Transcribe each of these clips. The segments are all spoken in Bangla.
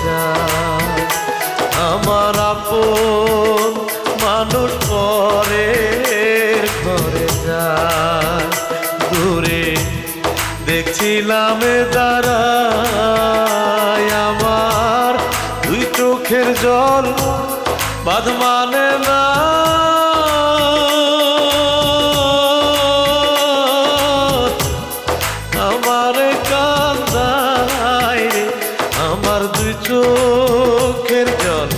যায়। আমার আপন মানুষ পরের ঘরে যায়। দূরে দেখছিলাম দাঁড়ায়, আমার দুই চোখের জল বাঁধ মানে না। আমার কান্দায় রে, আমার দুই চোখের জল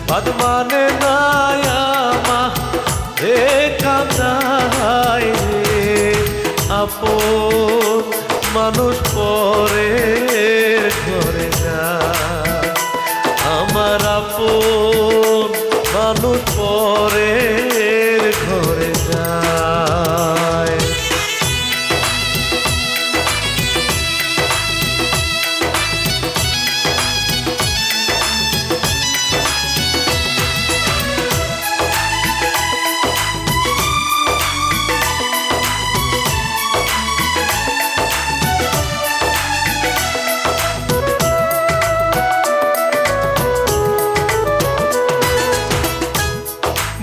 বাঁধ মানে না। আমার কান্দায় রে, আপন মানুষ পরের ঘরে যায়। আমার আপন মানুষ পরের ঘরে যায়।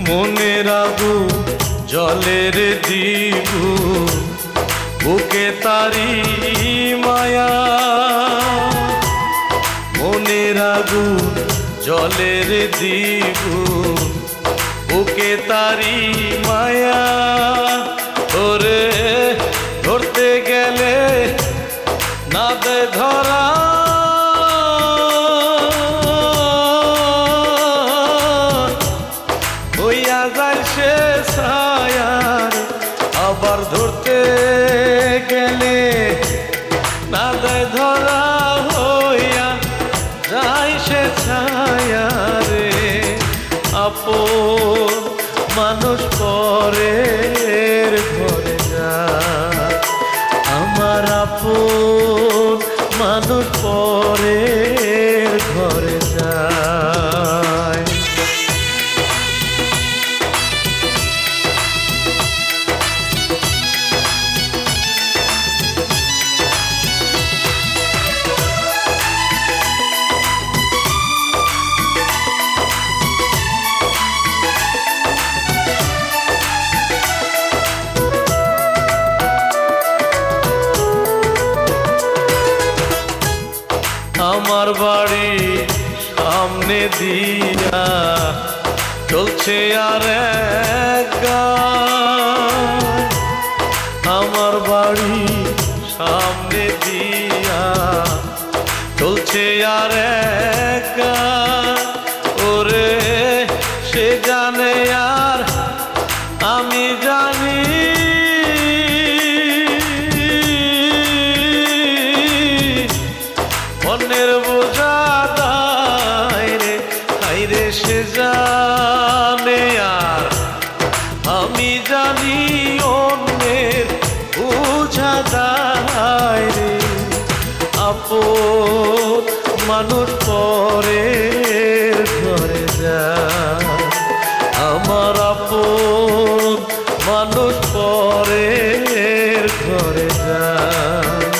মনের আগুন জলের দ্বিগুণ, বুকে তারি মায়া। মনের আগুন জলের দ্বিগুণ, বুকে তারি মায়া। ওরে ধরতে গেলে না দে ধরা, হইয়া যায় সে ছায়ার। আবার ধরতে গেলে না দেয় ধরা, হইয়া যায় সে ছায়ারে। আপন মানুষ পরের ঘরে যায়। আমার আপন মানুষ পরের ঘরে যায়। আমার বাড়ি সামনে দিয়া চলছে আর এক গান। আমার বাড়ি সামনে দিয়া চলছে আর এক গান। ওরে সে জানে আর আমি জানি, অন্যের বোঝা দায় রে, হাইরে সে জানে আর আমি জানি, অন্যের বোঝা দায় রে। আপন মানুষ পরের ঘরে যায়। আমার আপন মানুষ পরের ঘরে যায়।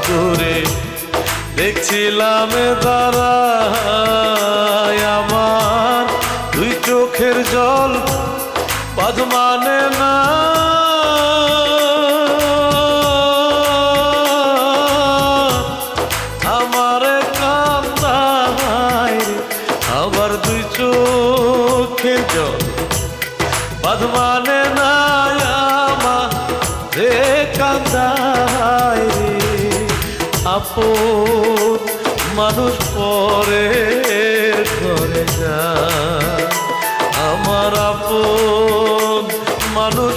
দূরে দেখছিলাম দাঁড়ায়, আমার দুই চোখের জল বাঁধ মানে না। আমার কান্দায় রে, আবার দুই চোখের জল বাঁধ মানে না। আমার কান্দায় রে, আপন মানুষ পরের ঘরে যায়। আমার আপন মানুষ